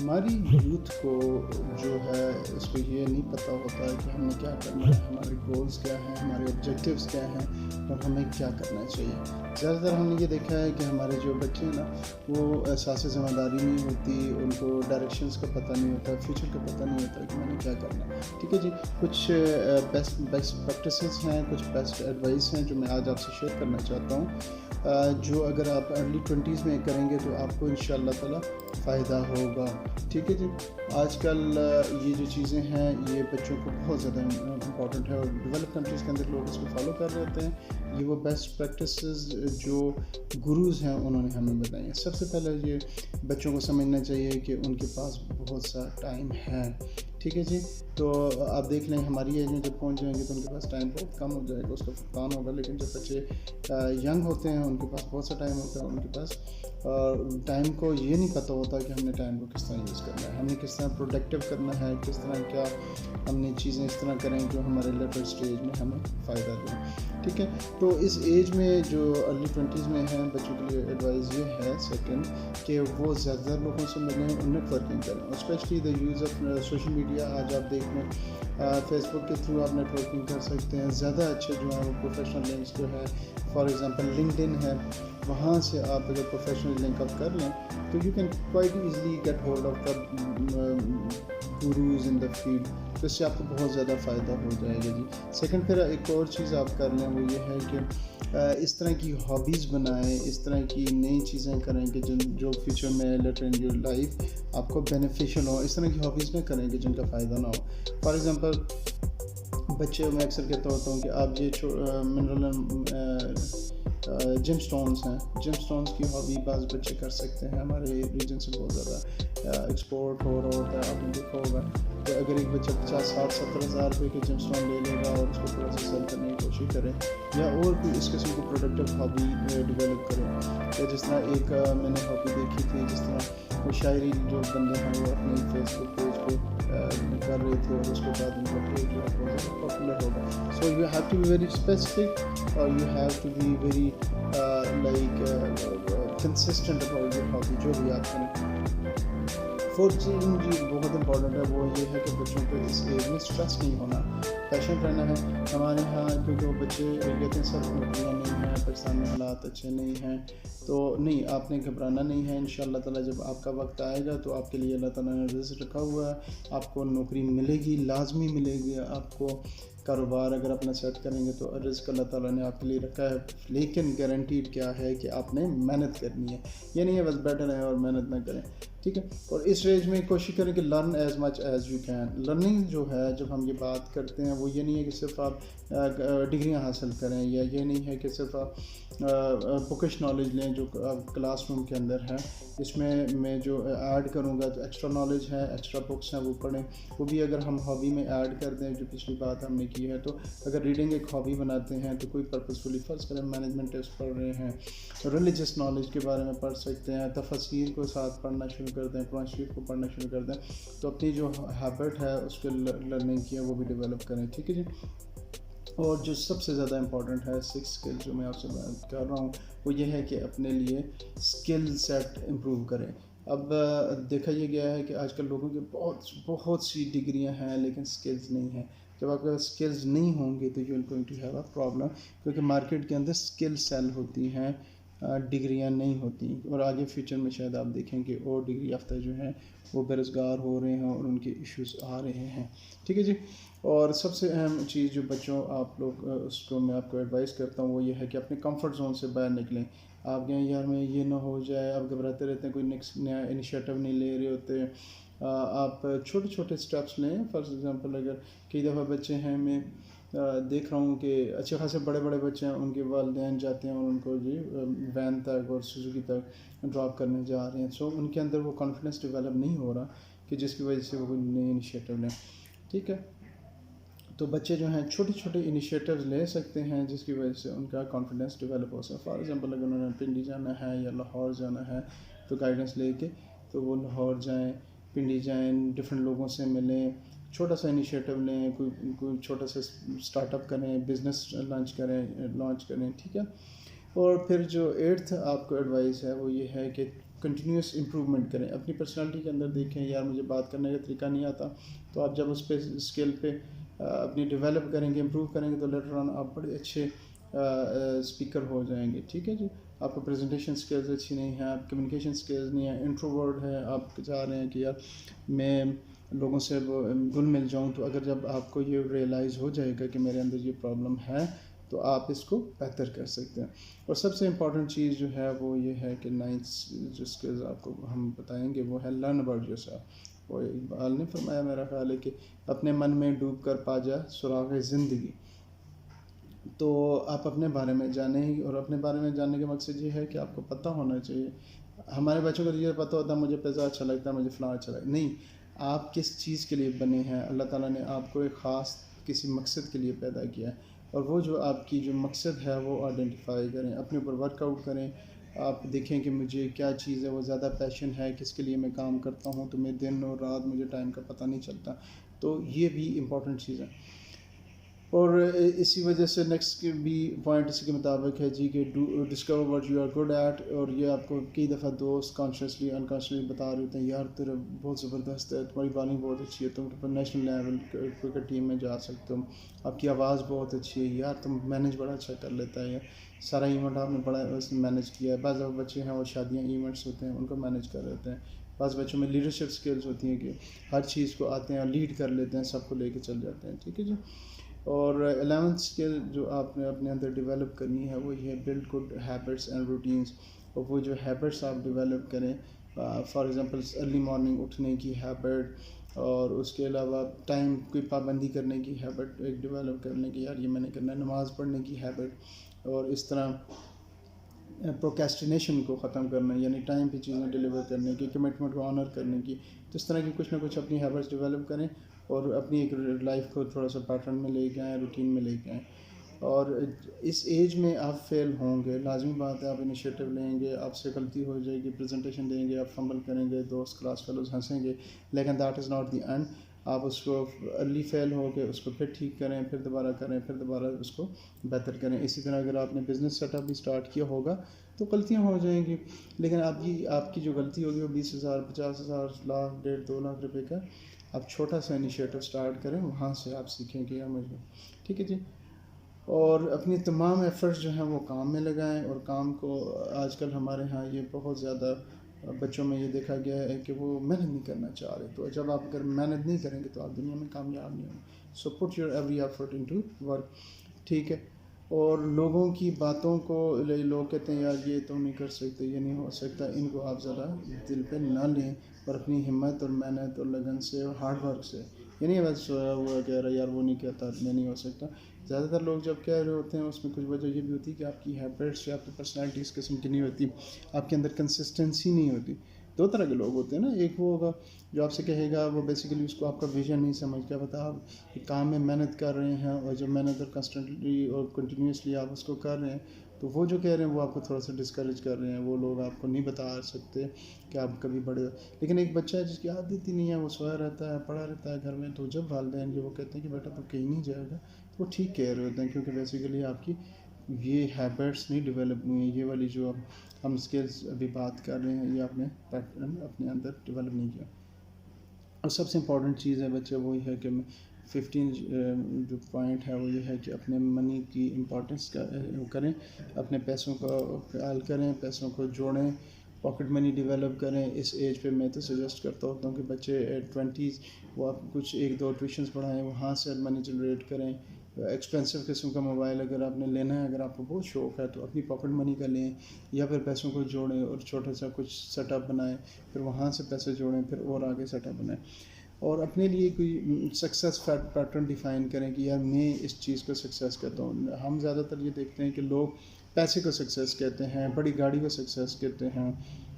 ہماری یوتھ کو جو ہے اس کو یہ نہیں پتہ ہوتا ہے کہ ہم نے کیا کرنا ہے، ہمارے گولز کیا ہیں، ہمارے آبجیکٹیوز کیا ہیں اور ہمیں کیا کرنا چاہیے۔ زیادہ تر ہم نے یہ دیکھا ہے کہ ہمارے جو بچے ہیں نا وہ احساس ذمہ داری نہیں ہوتی، ان کو ڈائریکشنز کا پتہ نہیں ہوتا، فیوچر کا پتہ نہیں ہوتا کہ میں نے کیا کرنا ہے۔ ٹھیک ہے جی، کچھ بیسٹ پریکٹسز ہیں، کچھ بیسٹ ایڈوائس ہیں جو میں آج آپ سے شیئر کرنا چاہتا ہوں، جو اگر آپ ارلی 20s میں کریں گے تو آپ کو انشاءاللہ تعالی فائدہ ہوگا۔ ٹھیک ہے جی، آج کل یہ جو چیزیں ہیں یہ بچوں کو بہت زیادہ امپورٹنٹ ہے، اور ڈیولپ کنٹریز کے اندر لوگ اس کو فالو کر رہے ہوتے ہیں۔ یہ وہ بیسٹ پریکٹسز جو گروز ہیں انہوں نے ہمیں بتائی ہیں۔ سب سے پہلے یہ بچوں کو سمجھنا چاہیے کہ ان کے پاس بہت سا ٹائم ہے۔ ٹھیک ہے جی، تو آپ دیکھ لیں ہماری ایج میں جب پہنچ جائیں گے تو ان کے پاس ٹائم بہت کم ہو جائے گا، اس کا فقدان ہوگا۔ لیکن جب بچے ینگ ہوتے ہیں ان کے پاس بہت سا ٹائم ہوتا ہے، ان کے پاس ٹائم کو یہ نہیں پتہ ہوتا کہ ہم نے ٹائم کو کس طرح یوز کرنا ہے، ہم نے کس طرح پروڈکٹیو کرنا ہے، کس طرح کیا ہم نے چیزیں اس طرح کریں جو ہمارے لیٹر سٹیج میں ہمیں فائدہ دیں۔ ٹھیک ہے، تو اس ایج میں جو ارلی 20s میں ہیں بچوں کے لیے ایڈوائز یہ ہے سیکنڈ کہ وہ زیادہ لوگوں سے ملیں اور نیٹ ورکنگ کریں، specially the use of social media. آج آپ دیکھ لیں فیس بک کے تھرو آپ نیٹ ورکنگ کر سکتے ہیں۔ زیادہ اچھے جو ہیں وہ پروفیشنل لنکس جو ہے، فار ایگزامپل لنکڈ ان ہے، وہاں سے آپ اگر پروفیشنل لنک اپ کر لیں تو you can quite easily get hold of the gurus in the field, تو اس سے آپ کو بہت زیادہ فائدہ ہو جائے گا جی۔ سیکنڈ پھر ایک اور چیز آپ کر لیں وہ یہ ہے کہ اس طرح کی ہابیز بنائیں، اس طرح کی نئی چیزیں کریں کہ جو فیوچر میں لیٹر ان یور لائف آپ کو بینیفیشل ہو۔ اس طرح کی ہابیز میں کریں کہ جن کا فائدہ نہ ہو۔ فار ایگزامپل بچے، میں اکثر کہتا ہوتا ہوں کہ آپ یہ منرل جم سٹونز ہیں، جم سٹونز کی ہابی بعض بچے کر سکتے ہیں۔ ہمارے ریجن سے بہت زیادہ ایکسپورٹ ہو رہا ہوتا ہے، آپ نے دیکھا ہوگا کہ اگر ایک بچہ 50، 60، 70 ہزار روپے کے جم سٹون لے لے گا اور اس کو تھوڑا سا سیل کرنے کی کوشش کرے یا اور کوئی اس قسم کی پروڈکٹیو ہابی ڈیولپ کرے، یا جس طرح ایک میں نے ہابی دیکھی تھی، جس طرح وہ شاعری جو بندے ہیں وہ اپنے فیس بک پیج پہ کر رہے تھے اور اس کے بعد ان کا پیج جو ہے بہت زیادہ پاپولر ہوگا۔ So you have to be very specific اور you have to be very consistent about your hobby, جو بھی آپ کریں۔ فورتھ چیز جی بہت امپورٹنٹ ہے، وہ یہ ہے کہ بچوں کو اس ایج میں اسٹریس نہیں ہونا، پیشنٹ رہنا ہے۔ ہمارے یہاں کیونکہ وہ بچے کہتے ہیں سب نوکریاں نہیں ہیں، پاکستان میں حالات اچھے نہیں ہیں، تو نہیں، آپ نے گھبرانا نہیں ہے۔ انشاءاللہ تعالیٰ جب آپ کا وقت آئے گا تو آپ کے لیے اللہ تعالیٰ نے رزق رکھا ہوا ہے، آپ کو نوکری ملے گی، لازمی ملے گی۔ آپ کو کاروبار اگر اپنا سیٹ کریں گے تو رزق اللہ تعالیٰ نے آپ کے لیے رکھا ہے، لیکن گارنٹیڈ کیا ہے کہ آپ نے محنت کرنی ہے، یہ نہیں ہے بس بیٹھے رہیں اور محنت نہ کریں۔ ٹھیک ہے، اور اس رینج میں کوشش کریں کہ learn as much as you can. Learning جو ہے جب ہم یہ بات کرتے ہیں وہ یہ نہیں ہے کہ صرف آپ ڈگریاں حاصل کریں، یا یہ نہیں ہے کہ صرف آپ بکش نالج لیں جو کلاس روم کے اندر ہے۔ اس میں جو ایڈ کروں گا تو ایکسٹرا نالج ہے، ایکسٹرا بکس ہیں وہ پڑھیں، وہ بھی اگر ہم ہابی میں ایڈ کر دیں، جو پچھلی بات ہم نے کی ہے۔ تو اگر ریڈنگ ایک ہابی بناتے ہیں تو کوئی پرپسفلی فرض کریں مینجمنٹ ٹیسٹ پڑھ رہے ہیں، ریلیجس نالج کے بارے میں پڑھ سکتے ہیں، تفاسیر کو ساتھ پڑھنا شروع کر دیں، قرآن شریف کو پڑھنا شروع کر دیں، تو اپنی جو ہیبٹ ہے اس کے لرننگ کی ہے وہ بھی ڈیولپ کریں۔ ٹھیک ہے جی، اور جو سب سے زیادہ امپورٹنٹ ہے 6 اسکل جو میں آپ سے بات کر رہا ہوں وہ یہ ہے کہ اپنے لیے اسکل سیٹ امپروو کریں۔ اب دیکھا یہ گیا ہے کہ آج کل لوگوں کے بہت سی ڈگریاں ہیں لیکن اسکلز نہیں ہیں۔ جب آپ کے پاس اسکلز نہیں ہوں گے تو you will going to have a problem, کیونکہ مارکیٹ کے اندر اسکل سیل ہوتی ہیں، ڈگریاں نہیں ہوتی، اور آگے فیوچر میں شاید آپ دیکھیں کہ اور ڈگری یافتہ جو ہیں وہ بے روزگار ہو رہے ہیں اور ان کے ایشوز آ رہے ہیں۔ ٹھیک ہے جی، اور سب سے اہم چیز جو بچوں آپ لوگ اس کو میں آپ کو ایڈوائز کرتا ہوں وہ یہ ہے کہ اپنے کمفرٹ زون سے باہر نکلیں۔ آپ کہیں یار میں یہ نہ ہو جائے، آپ گھبراتے رہتے ہیں، کوئی نیکسٹ نیا انیشیٹو نہیں لے رہے ہوتے۔ آپ چھوٹے چھوٹے اسٹیپس لیں۔ فار ایگزامپل اگر کئی دفعہ بچے ہیں، میں دیکھ رہا ہوں کہ اچھے خاصے بڑے بڑے بچے ہیں، ان کے والدین جاتے ہیں اور ان کو جی وین تک اور سوزوکی تک ڈراپ کرنے جا رہے ہیں، سو ان کے اندر وہ کانفیڈنس ڈیولپ نہیں ہو رہا کہ جس کی وجہ سے وہ کوئی نئی انیشیٹو لیں۔ ٹھیک ہے، تو بچے جو ہیں چھوٹے چھوٹے انیشیٹوز لے سکتے ہیں جس کی وجہ سے ان کا کانفیڈنس ڈیولپ ہو سکے۔ فار ایگزامپل اگر انہوں نے پنڈی جانا ہے یا لاہور جانا ہے تو گائیڈنس لے کے تو وہ لاہور جائیں، پنڈی جائیں، ڈفرینٹ لوگوں سے ملیں، چھوٹا سا انیشیٹو لیں، کوئی چھوٹا سا اسٹارٹ اپ کریں، بزنس لانچ کریں۔ ٹھیک ہے، اور پھر جو 8th آپ کو ایڈوائس ہے وہ یہ ہے کہ کنٹینیوس امپرومنٹ کریں. اپنی پرسنالٹی کے اندر دیکھیں یار مجھے بات کرنے کا طریقہ نہیں آتا, تو آپ جب اس پہ اسکل پہ اپنی ڈیولپ کریں گے, امپروو کریں گے, تو لیٹر آن آپ بڑے اچھے اسپیکر ہو جائیں گے. ٹھیک ہے جی. آپ کو پریزنٹیشن اسکلز اچھی نہیں ہیں, آپ کمیونیکیشن اسکلز نہیں ہیں, انٹروورڈ ہے, آپ چاہ رہے ہیں کہ یار میں لوگوں سے گل مل جاؤں, تو اگر جب آپ کو یہ ریئلائز ہو جائے گا کہ میرے اندر یہ پرابلم ہے, تو آپ اس کو بہتر کر سکتے ہیں. اور سب سے امپورٹنٹ چیز جو ہے وہ یہ ہے کہ 9th جو اسکلز آپ کو ہم بتائیں گے وہ ہے لرن اباؤٹ یور سیلف. وہ اقبال نے فرمایا, میرا خیال ہے کہ اپنے من میں ڈوب کر پا جا سراغ زندگی. تو آپ اپنے بارے میں جانیں ہی, اور اپنے بارے میں جاننے کا مقصد یہ ہے کہ آپ کو پتہ ہونا چاہیے. ہمارے بچوں کو یہ پتہ ہوتا ہے مجھے پیزا اچھا لگتا ہے, مجھے فلاں اچھا لگتا ہے, نہیں, آپ کس چیز کے لیے بنے ہیں. اللہ تعالیٰ نے آپ کو ایک خاص کسی مقصد کے لیے پیدا کیا ہے, اور وہ جو آپ کی جو مقصد ہے وہ آئیڈینٹیفائی کریں, اپنے اوپر ورک آؤٹ کریں. آپ دیکھیں کہ مجھے کیا چیز ہے وہ زیادہ پیشن ہے, کس کے لیے میں کام کرتا ہوں, تو میں دن اور رات مجھے ٹائم کا پتہ نہیں چلتا. تو یہ بھی امپورٹنٹ چیز ہے. اور اسی وجہ سے نیکسٹ بھی پوائنٹ اسی کے مطابق ہے جی کہ discover what you are good at. اور یہ آپ کو کئی دفعہ دوست کانشیسلی انکانشیسلی بتا رہے ہوتے ہیں یار تیرا بہت زبردست ہے, تمہاری بالنگ بہت اچھی ہے, تم نیشنل لیول کرکٹ ٹیم میں جا سکتے ہو, آپ کی آواز بہت اچھی ہے, یار تم مینیج بڑا اچھا کر لیتا ہے, سارا ایونٹ آپ نے بڑا مینیج کیا ہے. بعض بچے ہیں وہ شادیاں ایونٹس ہوتے ہیں ان کو مینیج کر لیتے ہیں. بعض بچوں میں لیڈرشپ اسکلز ہوتی ہیں کہ ہر چیز کو آتے ہیں اور لیڈ کر لیتے ہیں, سب کو لے کے چل جاتے ہیں. ٹھیک ہے جی. اور 11th اسکل جو آپ نے اپنے اندر ڈیولپ کرنی ہے وہ یہ ہے build good habits and routines. اور وہ جو ہیبٹس آپ ڈیولپ کریں, فار ایگزامپل ارلی مارننگ اٹھنے کی ہیبٹ, اور اس کے علاوہ ٹائم کی پابندی کرنے کی ہیبٹ ایک ڈیولپ کرنے کی, یار یہ میں نے کرنا ہے, نماز پڑھنے کی ہیبٹ, اور اس طرح پروکیسٹینیشن کو ختم کرنا, یعنی ٹائم پہ چیزیں ڈیلیور کرنے کی, کمٹمنٹ کو آنر کرنے کی. تو اس طرح کی کچھ نہ کچھ اپنی ہیبٹس ڈیولپ کریں, اور اپنی ایک لائف کو تھوڑا سا پیٹرن میں لے کے آئیں, روٹین میں لے کے آئیں. اور اس ایج میں آپ فیل ہوں گے, لازمی بات ہے, آپ انیشیٹو لیں گے, آپ سے غلطی ہو جائے گی, پریزنٹیشن دیں گے, آپ فمبل کریں گے, دوست کلاس فیلوز ہنسیں گے, لیکن that is not the end. آپ اس کو ارلی فیل ہو کے اس کو پھر ٹھیک کریں, پھر دوبارہ کریں, پھر دوبارہ اس کو بہتر کریں. اسی طرح اگر آپ نے بزنس سیٹ اپ بھی اسٹارٹ کیا ہوگا تو غلطیاں ہو جائیں گی, لیکن آپ کی جو غلطی ہوگی وہ 20,000 50,000 لاکھ 1.5 2 لاکھ روپے کا, آپ چھوٹا سا انیشیٹو اسٹارٹ کریں, وہاں سے آپ سیکھیں کہ مجھے. ٹھیک ہے جی. اور اپنی تمام ایفرٹس جو ہیں وہ کام میں لگائیں. اور کام کو آج کل ہمارے ہاں یہ بہت زیادہ بچوں میں یہ دیکھا گیا ہے کہ وہ محنت نہیں کرنا چاہ رہے. تو جب آپ اگر محنت نہیں کریں گے تو آپ دنیا میں کامیاب نہیں ہوں گے. So put your every effort into work. ٹھیک ہے. اور لوگوں کی باتوں کو لوگ کہتے ہیں یار یہ تو نہیں کر سکتے, یہ نہیں ہو سکتا, ان کو آپ ذرا دل پہ نہ لیں, اور اپنی ہمت اور محنت اور لگن سے اور ہارڈ ورک سے, یہ نہیں بس سویا ہوا کہہ رہا یار وہ نہیں کہتا میں نہیں ہو سکتا. زیادہ تر لوگ جب کہہ رہے ہوتے ہیں اس میں کچھ وجہ یہ بھی ہوتی ہے کہ آپ کی ہیبٹس یا آپ کی پرسنالٹی اس قسم کی نہیں ہوتی, آپ کے اندر کنسسٹنسی نہیں ہوتی. دو طرح کے لوگ ہوتے ہیں نا, ایک وہ ہوگا جو آپ سے کہے گا وہ بیسیکلی اس کو آپ کا ویژن نہیں سمجھ, کیا پتا آپ کام میں محنت کر رہے ہیں, اور جو محنت اور کنسٹنٹلی اور کنٹینیوسلی آپ اس کو کر رہے ہیں, تو وہ جو کہہ رہے ہیں وہ آپ کو تھوڑا سا ڈسکریج کر رہے ہیں. وہ لوگ آپ کو نہیں بتا سکتے کہ آپ کبھی بڑے. لیکن ایک بچہ ہے جس کی عادت ہی نہیں ہے, وہ سویا رہتا ہے, پڑا رہتا ہے گھر میں, تو جب والدین جو وہ کہتے ہیں کہ بیٹا تو کہیں نہیں جائے گا, تو وہ ٹھیک کہہ رہے ہوتے ہیں, کیونکہ بیسیکلی آپ کی یہ ہیبٹس نہیں ڈیولپ ہوئی ہیں. یہ والی جو ہم اسکلز ابھی بات کر رہے ہیں یہ آپ نے پیٹرن اپنے اندر ڈیولپ نہیں کیا. اور سب سے امپورٹنٹ چیز ہے بچے وہی ہے کہ 15 جو پوائنٹ ہے وہ یہ ہے کہ اپنے منی کی امپورٹنس کریں, اپنے پیسوں کا خیال کریں, پیسوں کو جوڑیں, پاکٹ منی ڈیولپ کریں. اس ایج پہ میں تو سجیسٹ کرتا ہوتا ہوں کہ بچے 20s وہ آپ کچھ 1-2 ٹیوشنس پڑھائیں, وہاں سے منی جنریٹ کریں. ایکسپینسو قسم کا موبائل اگر آپ نے لینا ہے, اگر آپ کو بہت شوق ہے تو اپنی پاکٹ منی کا لیں, یا پھر پیسوں کو جوڑیں اور چھوٹا سا کچھ سیٹ اپ بنائیں, پھر وہاں سے پیسے جوڑیں, پھر اور آگے سیٹ اپ بنائیں. اور اپنے لیے کوئی سکسیس پیٹرن ڈیفائن کریں کہ یار میں اس چیز کو سکسیس کہتا ہوں. ہم زیادہ تر یہ دیکھتے ہیں کہ لوگ پیسے کو سکسیس کہتے ہیں, بڑی گاڑی کو سکسیس کہتے ہیں,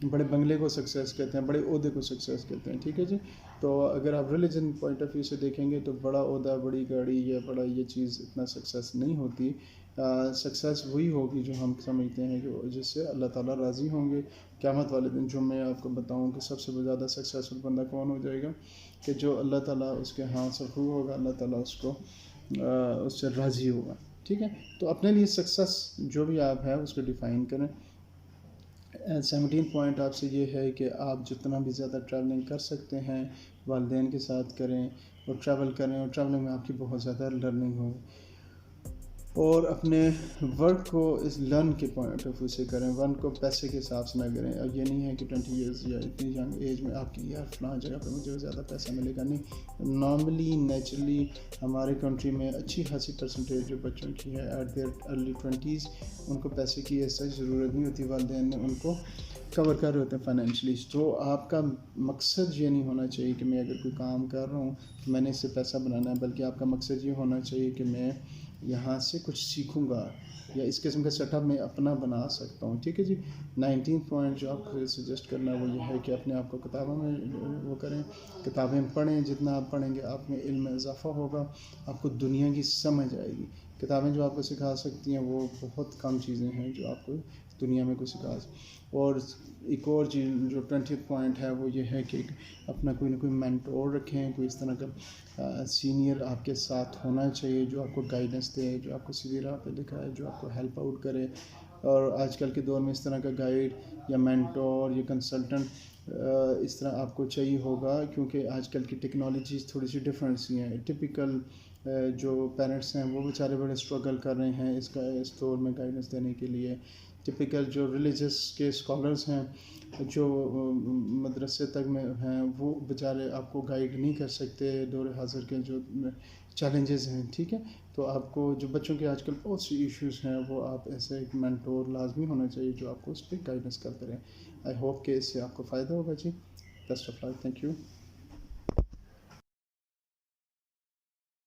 بڑے بنگلے کو سکسیس کہتے ہیں, بڑے عہدے کو سکسیس کہتے ہیں. ٹھیک ہے جی. تو اگر آپ ریلیجن پوائنٹ آف ویو سے دیکھیں گے تو بڑا عہدہ, بڑی گاڑی یا بڑا یہ چیز اتنا سکسیس نہیں ہوتی. سکسیس وہی ہوگی جو ہم سمجھتے ہیں کہ جس سے اللہ تعالیٰ راضی ہوں گے قیامت والے دن. جو میں آپ کو بتاؤں کہ سب سے زیادہ سکسیسفل بندہ کون ہو جائے گا, کہ جو اللہ تعالیٰ اس کے ہاں سرخو ہوگا, اللہ تعالیٰ اس کو اس سے راضی ہوگا. ٹھیک ہے. تو اپنے لیے سکسیس جو بھی آپ ہے اس کو ڈیفائن کریں. 17 پوائنٹ آپ سے یہ ہے کہ آپ جتنا بھی زیادہ ٹریولنگ کر سکتے ہیں والدین کے ساتھ کریں اور ٹریول کریں، اور ٹریولنگ میں آپ کی بہت زیادہ لرننگ ہو، اور اپنے ورک کو اس لرن کے پوائنٹ آف ویو سے کریں، ورک کو پیسے کے حساب سے نہ کریں. اور یہ نہیں ہے کہ 20 ایئرز یا اتنی ینگ ایج میں آپ کی یار فلاں جگہ پہ مجھے زیادہ پیسہ ملے گا. نہیں، نارملی نیچرلی ہمارے کنٹری میں اچھی خاصی پرسنٹیج جو بچوں کی ہے ایٹ دیئر ارلی 20s، ان کو پیسے کی ایسا ضرورت نہیں ہوتی، والدین نے ان کو کور کر رہے ہوتے ہیں فائنینشلی. تو آپ کا مقصد یہ نہیں ہونا چاہیے کہ میں اگر کوئی کام کر رہا ہوں تو میں نے اس سے پیسہ بنانا ہے، بلکہ آپ کا مقصد یہ ہونا چاہیے کہ میں یہاں سے کچھ سیکھوں گا یا اس قسم کا سیٹ اپ میں اپنا بنا سکتا ہوں. ٹھیک ہے جی. 19 پوائنٹ جو آپ کو سجیسٹ کرنا ہے وہ یہ ہے کہ اپنے آپ کو کتابوں میں وہ کریں، کتابیں پڑھیں. جتنا آپ پڑھیں گے آپ میں علم میں اضافہ ہوگا، آپ کو دنیا کی سمجھ آئے گی. کتابیں جو آپ کو سکھا سکتی ہیں وہ بہت کم چیزیں ہیں جو آپ کو دنیا میں کچھ سکھا سکتی. اور ایک اور چیز جو 20 پوائنٹ ہے وہ یہ ہے کہ اپنا کوئی نہ کوئی مینٹور رکھیں، کوئی اس طرح کا سینئر آپ کے ساتھ ہونا چاہیے جو آپ کو گائیڈنس دے، جو آپ کو سیدھی راہ پہ دکھائے، جو آپ کو ہیلپ آؤٹ کرے. اور آج کل کے دور میں اس طرح کا گائیڈ یا مینٹور یا کنسلٹنٹ اس طرح آپ کو چاہیے ہوگا، کیونکہ آج کل کی ٹیکنالوجیز تھوڑی سی ڈفرینٹ سی ہیں. ٹپیکل جو پیرنٹس ہیں وہ بیچارے بڑے اسٹرگل کر رہے ہیں اس دور میں گائیڈنس دینے کے لیے. ٹپیکل جو ریلیجس کے اسکالرس ہیں جو مدرسے تک میں ہیں وہ بیچارے آپ کو گائیڈ نہیں کر سکتے دور حاضر کے جو چیلنجز ہیں. ٹھیک ہے. تو آپ کو جو بچوں کے آج کل بہت سی ایشوز ہیں وہ آپ ایسے ایک مینٹور لازمی ہونا چاہیے جو آپ کو اس پہ گائیڈنس کرتے رہیں. آئی ہوپ کہ اس سے آپ کو فائدہ ہوگا. جی best of luck. Thank you.